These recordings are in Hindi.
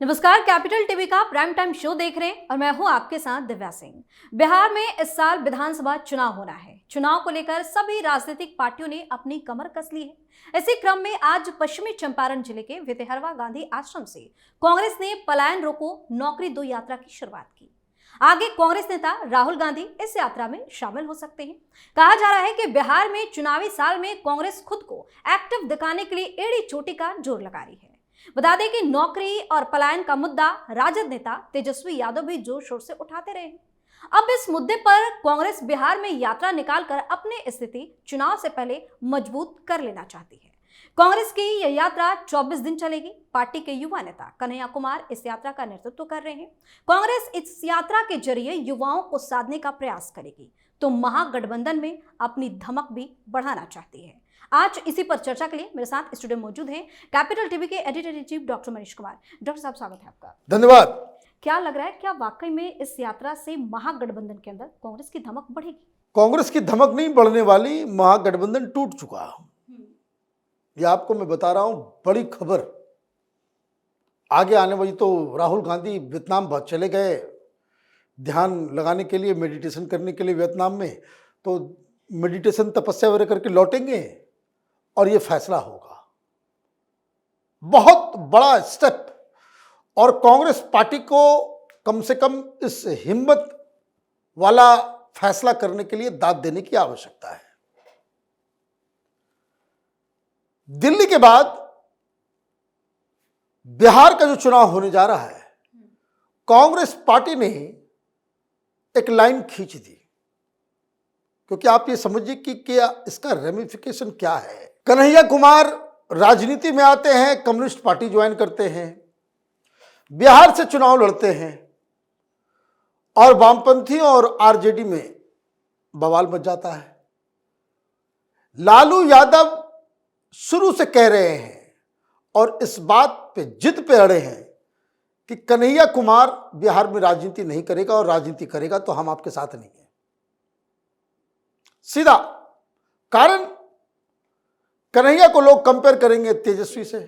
नमस्कार, कैपिटल टीवी का प्राइम टाइम शो देख रहे हैं और मैं हूं आपके साथ दिव्या सिंह। बिहार में इस साल विधानसभा चुनाव होना है। चुनाव को लेकर सभी राजनीतिक पार्टियों ने अपनी कमर कस ली है। इसी क्रम में आज पश्चिमी चंपारण जिले के भितेहरवा गांधी आश्रम से कांग्रेस ने पलायन रोको नौकरी दो यात्रा की शुरुआत की। आगे कांग्रेस नेता राहुल गांधी इस यात्रा में शामिल हो सकते हैं। कहा जा रहा है कि बिहार में चुनावी साल में कांग्रेस खुद को एक्टिव दिखाने के लिए एड़ी चोटी का जोर लगा रही है। बता दें कि नौकरी और पलायन का मुद्दा राजद नेता तेजस्वी यादव भी जोर शोर से उठाते रहे हैं। अब इस मुद्दे पर कांग्रेस बिहार में यात्रा निकालकर अपनी स्थिति चुनाव से पहले मजबूत कर लेना चाहती है। कांग्रेस की यह यात्रा 24 दिन चलेगी। पार्टी के युवा नेता कन्हैया कुमार इस यात्रा का नेतृत्व कर रहे हैं। कांग्रेस इस यात्रा के जरिए युवाओं को साधने का प्रयास करेगी तो महागठबंधन में अपनी धमक भी बढ़ाना चाहती है। आज इसी पर चर्चा के लिए मेरे साथ स्टूडियो मौजूद हैं कैपिटल टीवी के editor in chief doctor Manish Kumar. Doctor साहब, स्वागत है आपका। धन्यवाद। क्या लग रहा है, क्या वाकई में इस यात्रा से महागठबंधन के अंदर कांग्रेस की धमक बढ़ेगी? कांग्रेस की धमक नहीं बढ़ने वाली, महागठबंधन टूट चुका। ये आपको मैं बता रहा हूं, बड़ी खबर आगे आने वाली। तो राहुल गांधी वियतनाम चले गए ध्यान लगाने के लिए, मेडिटेशन करने के लिए वियतनाम में। तो मेडिटेशन तपस्या वगैरह करके लौटेंगे और ये फैसला होगा। बहुत बड़ा स्टेप। और कांग्रेस पार्टी को कम से कम इस हिम्मत वाला फैसला करने के लिए दाद देने की आवश्यकता है। दिल्ली के बाद बिहार का जो चुनाव होने जा रहा है, कांग्रेस पार्टी ने एक लाइन खींच दी, क्योंकि आप ये समझिए कि क्या इसका रेमिफिकेशन क्या है। कन्हैया कुमार राजनीति में आते हैं, कम्युनिस्ट पार्टी ज्वाइन करते हैं, बिहार से चुनाव लड़ते हैं और वामपंथियों और आरजेडी में बवाल मच जाता है। लालू यादव शुरू से कह रहे हैं और इस बात पे जिद पे अड़े हैं कि कन्हैया कुमार बिहार में राजनीति नहीं करेगा, और राजनीति करेगा तो हम आपके साथ नहीं है। सीधा कारण, कन्हैया को लोग कंपेयर करेंगे तेजस्वी से,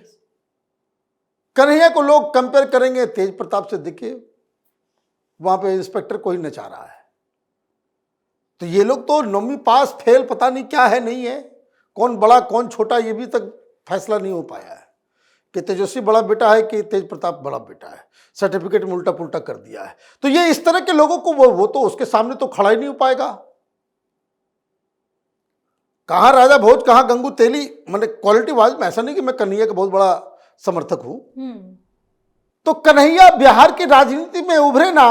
कन्हैया को लोग कंपेयर करेंगे तेज प्रताप से। देखिए वहां पे इंस्पेक्टर कोई नचा रहा है, तो ये लोग तो 9वीं पास फेल पता नहीं क्या है, नहीं है, कौन बड़ा कौन छोटा ये भी तक फैसला नहीं हो पाया है कि तेजस्वी बड़ा बेटा है कि तेज प्रताप बड़ा बेटा है। सर्टिफिकेट में उल्टा पुल्टा कर दिया है। तो ये इस तरह के लोगों को वो तो उसके सामने तो खड़ा ही नहीं हो पाएगा। कहां राजा भोज, कहां गंगू तेली। मैंने क्वालिटी वाइज में ऐसा नहीं कि मैं कन्हैया का बहुत बड़ा समर्थक हूं। तो कन्हैया बिहार की राजनीति में उभरे ना,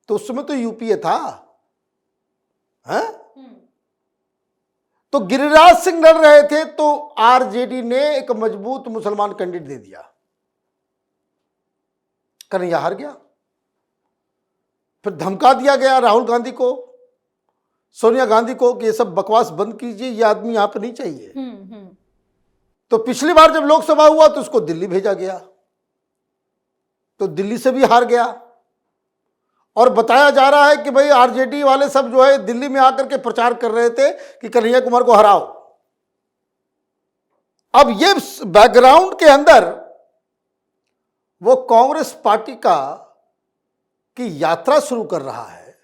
तो उस समय तो यूपीए था, है? तो गिरिराज सिंह लड़ रहे थे, तो आरजेडी ने एक मजबूत मुसलमान कैंडिडेट दे दिया, कन्हैया हार गया। फिर धमका दिया गया राहुल गांधी को, सोनिया गांधी को कि ये सब बकवास बंद कीजिए, ये आदमी यहां पर नहीं चाहिए। तो पिछली बार जब लोकसभा हुआ तो उसको दिल्ली भेजा गया, तो दिल्ली से भी हार गया। और बताया जा रहा है कि भाई आरजेडी वाले सब जो है दिल्ली में आकर के प्रचार कर रहे थे कि कन्हैया कुमार को हराओ। अब ये बैकग्राउंड के अंदर वो कांग्रेस पार्टी की यात्रा शुरू कर रहा है।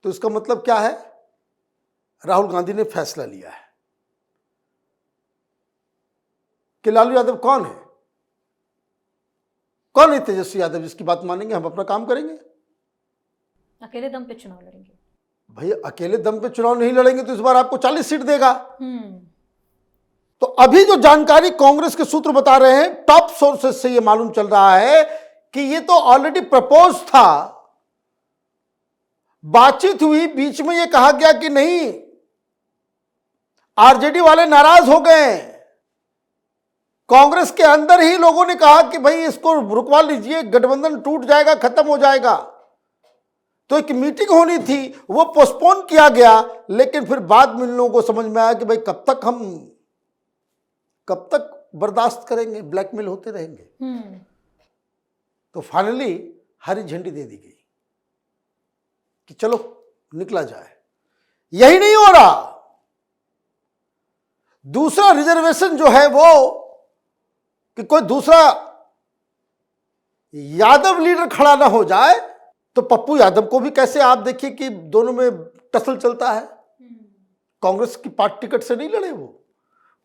तो इसका मतलब क्या है? राहुल गांधी ने फैसला लिया है कि लालू यादव कौन है, कौन है तेजस्वी यादव जिसकी बात मानेंगे, हम अपना काम करेंगे, अकेले दम पे चुनाव लड़ेंगे। भाई अकेले दम पे चुनाव नहीं लड़ेंगे तो इस बार आपको 40 सीट देगा। तो अभी जो जानकारी कांग्रेस के सूत्र बता रहे हैं, टॉप सोर्सेस से ये मालूम चल रहा है कि ये तो ऑलरेडी प्रपोज था, बातचीत हुई, बीच में ये कहा गया कि नहीं, आरजेडी वाले नाराज हो गए। कांग्रेस के अंदर ही लोगों ने कहा कि भाई इसको रुकवा लीजिए, गठबंधन टूट जाएगा, खत्म हो जाएगा। तो एक मीटिंग होनी थी, वो पोस्टपोन किया गया। लेकिन फिर बाद में इन लोगों को समझ में आया कि भाई कब तक बर्दाश्त करेंगे, ब्लैकमेल होते रहेंगे। तो फाइनली हरी झंडी दे दी गई कि चलो निकला जाए। यही नहीं हो रहा, दूसरा रिजर्वेशन जो है वो कि कोई दूसरा यादव लीडर खड़ा ना हो जाए तो पप्पू यादव को भी कैसे आप देखिए कि दोनों में टसल चलता है। कांग्रेस की पार्टी टिकट से नहीं लड़े वो,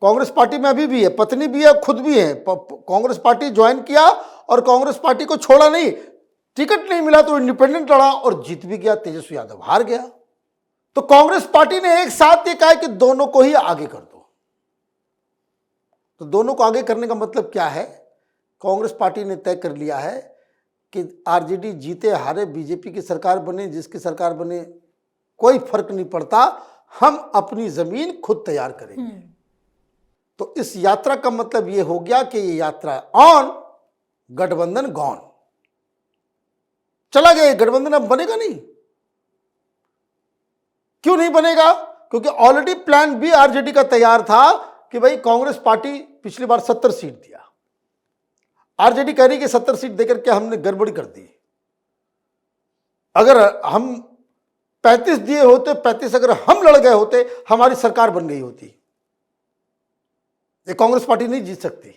कांग्रेस पार्टी में अभी भी है, पत्नी भी है, खुद भी है। कांग्रेस पार्टी ज्वाइन किया और कांग्रेस पार्टी को छोड़ा नहीं, टिकट नहीं मिला तो इंडिपेंडेंट लड़ा और जीत भी गया, तेजस्वी यादव हार गया। तो कांग्रेस पार्टी ने एक साथ ये कहा कि दोनों को ही आगे कर दो। तो दोनों को आगे करने का मतलब क्या है? कांग्रेस पार्टी ने तय कर लिया है कि आरजेडी जीते हारे, बीजेपी की सरकार बने, जिसकी सरकार बने कोई फर्क नहीं पड़ता, हम अपनी जमीन खुद तैयार करेंगे। तो इस यात्रा का मतलब यह हो गया कि ये यात्रा ऑन, गठबंधन गॉन, चला गया गठबंधन, अब बनेगा नहीं। क्यों नहीं बनेगा? क्योंकि ऑलरेडी प्लान बी आरजेडी का तैयार था कि भाई कांग्रेस पार्टी पिछली बार 70 सीट दिया, आरजेडी कह रही कि 70 सीट देकर के हमने गड़बड़ी कर दी। अगर हम 35 दिए होते, 35 अगर हम लड़ गए होते, हमारी सरकार बन गई होती। ये कांग्रेस पार्टी नहीं जीत सकती।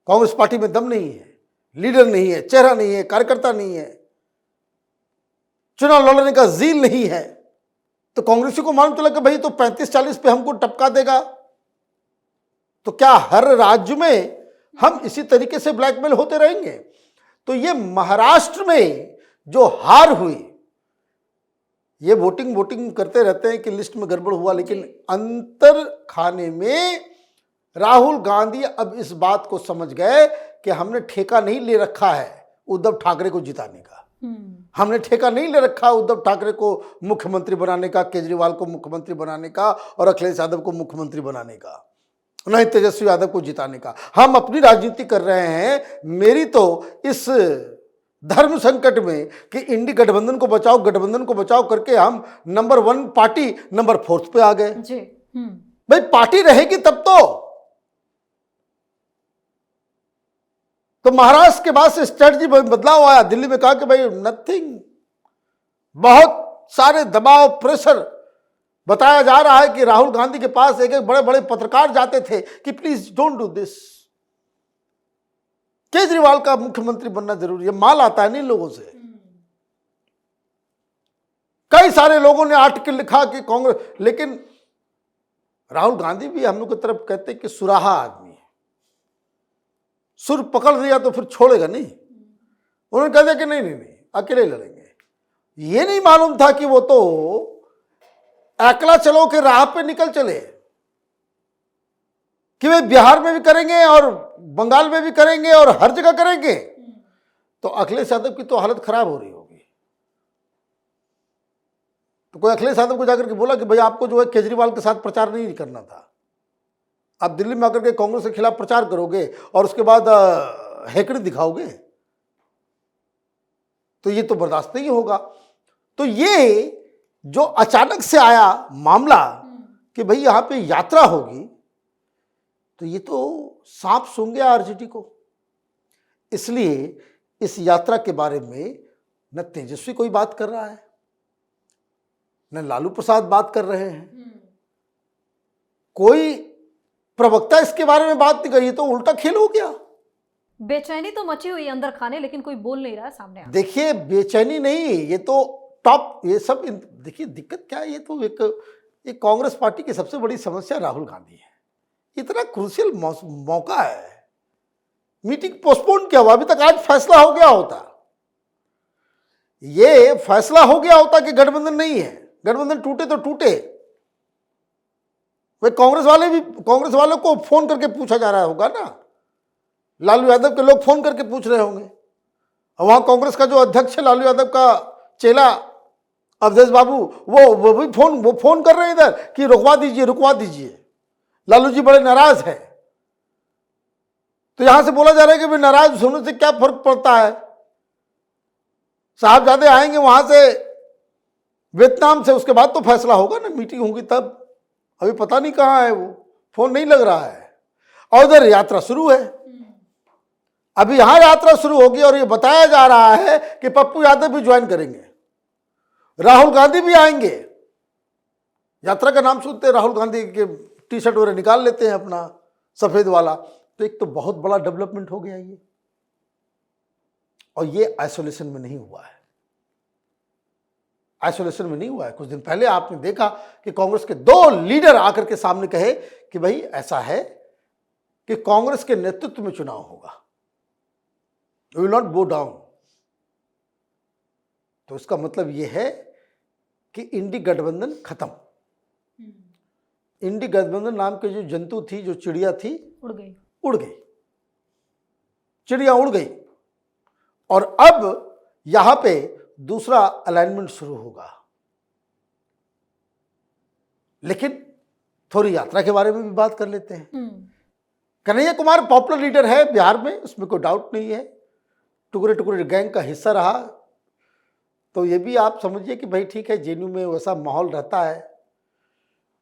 कांग्रेस पार्टी में दम नहीं है, लीडर नहीं है, चेहरा नहीं है, कार्यकर्ता नहीं है, चुनाव लड़ने का जील नहीं है। तो कांग्रेसी को मालूम चला कि भाई तो 35-40 पे हमको टपका देगा। तो क्या हर राज्य में हम इसी तरीके से ब्लैकमेल होते रहेंगे? तो ये महाराष्ट्र में जो हार हुई, ये वोटिंग करते रहते हैं कि लिस्ट में गड़बड़ हुआ, लेकिन अंतर खाने में राहुल गांधी अब इस बात को समझ गए कि हमने ठेका नहीं ले रखा है उद्धव ठाकरे को जिताने का। हमने ठेका नहीं ले रखा उद्धव ठाकरे को मुख्यमंत्री बनाने का, केजरीवाल को मुख्यमंत्री बनाने का और अखिलेश यादव को मुख्यमंत्री बनाने का, नहीं तेजस्वी यादव को जिताने का। हम अपनी राजनीति कर रहे हैं। मेरी तो इस धर्म संकट में कि इंडी गठबंधन को बचाओ करके हम नंबर 1 पार्टी नंबर 4 पे आ गए। भाई पार्टी रहेगी तब तो महाराष्ट्र के बाद से स्ट्रेटजी बदलाव आया। दिल्ली में कहा कि भाई नथिंग, बहुत सारे दबाव, प्रेशर बताया जा रहा है कि राहुल गांधी के पास एक बड़े बड़े पत्रकार जाते थे कि please don't do this, Kejriwal का मुख्यमंत्री बनना जरूरी है। माल आता है नहीं लोगों से। कई सारे लोगों ने आर्टिकल लिखा कि कांग्रेस, लेकिन राहुल गांधी भी हम लोग की तरफ कहते हैं कि सुराहा आदमी है, सुर पकड़ दिया तो फिर छोड़ेगा नहीं। उन्होंने कह दिया कि नहीं अकेले लड़ेंगे। ये नहीं मालूम था कि वो तो अकेला चलो के राह पे निकल चले कि वे बिहार में भी करेंगे और बंगाल में भी करेंगे और हर जगह करेंगे। तो अखिलेश यादव की तो हालत खराब हो रही होगी। तो कोई अखिलेश यादव को जाकर के बोला कि भाई आपको जो है केजरीवाल के साथ प्रचार नहीं करना था, आप दिल्ली में आकर के कांग्रेस के खिलाफ प्रचार करोगे और उसके बाद हैकड़ी दिखाओगे, तो ये तो बर्दाश्त नहीं होगा। तो ये जो अचानक से आया मामला कि भाई यहां पे यात्रा होगी, तो ये तो सांप सूंघ गया आरजेडी को। इसलिए इस यात्रा के बारे में न तेजस्वी कोई बात कर रहा है, न लालू प्रसाद बात कर रहे हैं, कोई प्रवक्ता इसके बारे में बात नहीं करी। तो उल्टा खेल हो गया। बेचैनी तो मची हुई अंदर खाने, लेकिन कोई बोल नहीं रहा है सामने। देखिए बेचैनी नहीं, ये तो टॉप, ये सब देखिए दिक्कत क्या है। ये तो एक कांग्रेस पार्टी की सबसे बड़ी समस्या राहुल गांधी है। इतना क्रूशियल मौका है, मीटिंग पोस्टपोन किया हुआ, अभी तक आज फैसला हो गया होता, ये फैसला हो गया होता कि गठबंधन नहीं है, गठबंधन टूटे तो टूटे। वे कांग्रेस वालों को फोन करके पूछा जा रहा होगा ना, लालू यादव के लोग फोन करके पूछ रहे होंगे। और वहां कांग्रेस का जो अध्यक्ष है लालू यादव का चेला अवधेश बाबू, वो भी फोन कर रहे हैं इधर कि रुकवा दीजिए, लालू जी बड़े नाराज हैं। तो यहां से बोला जा रहा है कि भाई नाराज होने से क्या फर्क पड़ता है, साहबजादे आएंगे वहां से वियतनाम से, उसके बाद तो फैसला होगा ना, मीटिंग होगी तब। अभी पता नहीं कहां है वो, फोन नहीं लग रहा है। और उधर यात्रा शुरू है, अभी यहां यात्रा शुरू होगी और ये बताया जा रहा है कि पप्पू यादव भी ज्वाइन करेंगे, राहुल गांधी भी आएंगे। यात्रा का नाम सुनते राहुल गांधी के टी शर्ट वगैरह निकाल लेते हैं अपना सफेद वाला। तो एक तो बहुत बड़ा डेवलपमेंट हो गया ये। और ये आइसोलेशन में नहीं हुआ है, आइसोलेशन में नहीं हुआ है। कुछ दिन पहले आपने देखा कि कांग्रेस के 2 लीडर आकर के सामने कहे कि भाई ऐसा है कि कांग्रेस के नेतृत्व में चुनाव होगा, we will not go down. तो इसका मतलब यह है कि इंडी गठबंधन खत्म। इंडी गठबंधन नाम के जो जंतु थी, जो चिड़िया थी, उड़ गई, चिड़िया उड़ गई। और अब यहां पे दूसरा अलाइनमेंट शुरू होगा। लेकिन थोड़ी यात्रा के बारे में भी बात कर लेते हैं। कन्हैया कुमार पॉपुलर लीडर है बिहार में, उसमें कोई डाउट नहीं है, टुकड़े टुकड़े गैंग का हिस्सा रहा। तो ये भी आप समझिए कि भाई ठीक है, जेएनयू में वैसा माहौल रहता है,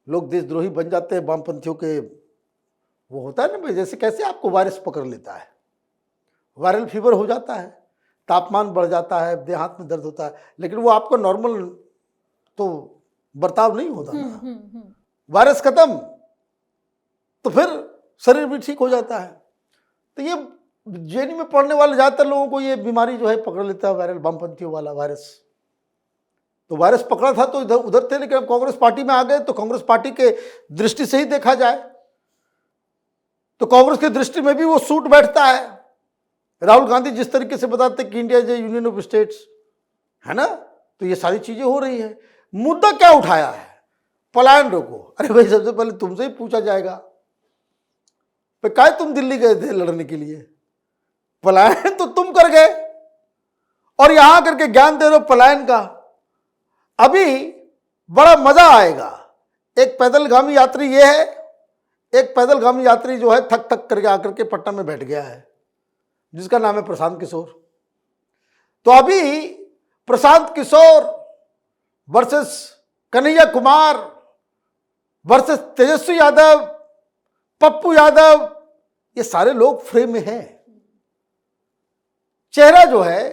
लोग देशद्रोही बन जाते हैं वामपंथियों के। वो होता है ना भाई, जैसे कैसे आपको वायरस पकड़ लेता है, वायरल फीवर हो जाता है, तापमान बढ़ जाता है, देह हाथ में दर्द होता है, लेकिन वो आपका नॉर्मल तो बर्ताव नहीं होता ना। वायरस खत्म तो फिर शरीर भी ठीक हो जाता है। तो ये जेएनयू में पढ़ने वाले ज़्यादातर लोगों को ये बीमारी जो है पकड़ लेता है, वायरल वामपंथियों वाला वायरस। तो वायरस पकड़ा था तो इधर उधर थे, लेकिन अब कांग्रेस पार्टी में आ गए। तो कांग्रेस पार्टी के दृष्टि से ही देखा जाए तो कांग्रेस की दृष्टि में भी वो सूट बैठता है। राहुल गांधी जिस तरीके से बताते कि India is A union of states, है ना, तो ये सारी चीजें हो रही है। मुद्दा क्या उठाया है? पलायन रोको। अरे भाई, सबसे पहले तुमसे ही पूछा जाएगा, भाई काय तुम दिल्ली गए थे लड़ने के लिए? पलायन तो तुम कर गए और यहां करके ज्ञान दे रहे हो पलायन का। अभी बड़ा मजा आएगा। एक पैदलगामी यात्री ये है, एक पैदलगामी यात्री जो है थक थक करके आकर के पटना में बैठ गया है, जिसका नाम है प्रशांत किशोर। तो अभी प्रशांत किशोर वर्सेस कन्हैया कुमार वर्सेस तेजस्वी यादव, पप्पू यादव, ये सारे लोग फ्रेम में हैं। चेहरा जो है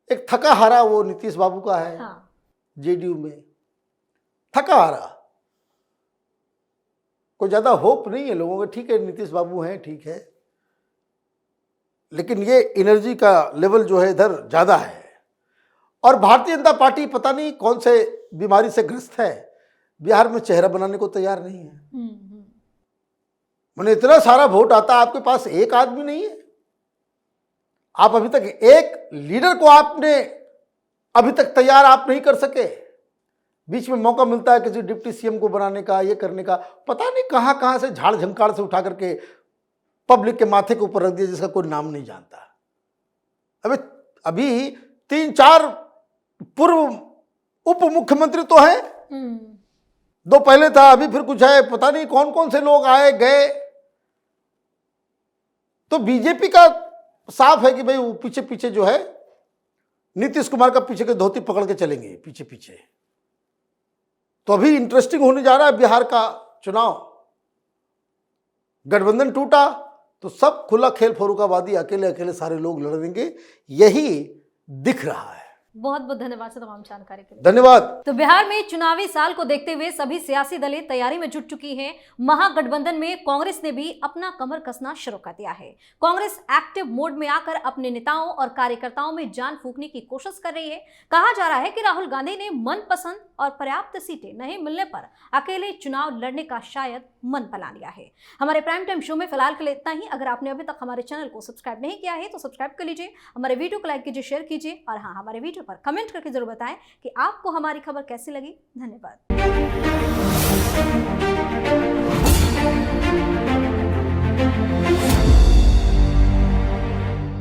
एक थका हारा वो नीतीश बाबू का है। हाँ। जेडीयू में थका हारा, कोई ज्यादा होप नहीं है लोगों को। ठीक है, नीतीश बाबू हैं, ठीक है, लेकिन ये एनर्जी का लेवल जो है इधर ज्यादा है। और भारतीय जनता पार्टी पता नहीं कौन से बीमारी से ग्रस्त है, बिहार में चेहरा बनाने को तैयार नहीं है। मैंने इतना सारा वोट आता है, आपके पास एक आदमी नहीं है। आप अभी तक एक लीडर को आपने अभी तक तैयार आप नहीं कर सके। बीच में मौका मिलता है किसी डिप्टी सीएम को बनाने का, ये करने का, पता नहीं कहां कहां से झाड़ झंकार से उठा करके पब्लिक के माथे के ऊपर रख दिया, जिसका कोई नाम नहीं जानता। अभी 3-4 पूर्व उप मुख्यमंत्री तो हैं, 2 पहले था, अभी फिर कुछ है, पता नहीं कौन कौन से लोग आए गए। तो बीजेपी का साफ है कि भाई वो पीछे पीछे जो है नीतीश कुमार का पीछे के धोती पकड़ के चलेंगे पीछे पीछे। तो अभी इंटरेस्टिंग होने जा रहा है बिहार का चुनाव। गठबंधन टूटा तो सब खुला खेल फर्रुखाबादी, अकेले अकेले सारे लोग लड़ेंगे, यही दिख रहा है। बहुत बहुत धन्यवाद सर तमाम जानकारी के लिए। धन्यवाद। तो बिहार में चुनावी साल को देखते हुए सभी सियासी दलें तैयारी में जुट चुकी हैं। महागठबंधन में कांग्रेस ने भी अपना कमर कसना शुरू कर दिया है। कांग्रेस एक्टिव मोड में आकर अपने नेताओं और कार्यकर्ताओं में जान फूंकने की कोशिश कर रही है। कहा जा रहा है कि राहुल गांधी ने मनपसंद और पर्याप्त सीटें नहीं मिलने पर अकेले चुनाव लड़ने का शायद मन बना लिया है। हमारे प्राइम टाइम शो में फिलहाल के लिए इतना ही। अगर आपने अभी तक हमारे चैनल को सब्सक्राइब नहीं किया है तो सब्सक्राइब कर लीजिए, हमारे वीडियो को लाइक कीजिए, शेयर कीजिए और हाँ, हमारे वीडियो पर कमेंट करके जरूर बताएं कि आपको हमारी खबर कैसी लगी। धन्यवाद।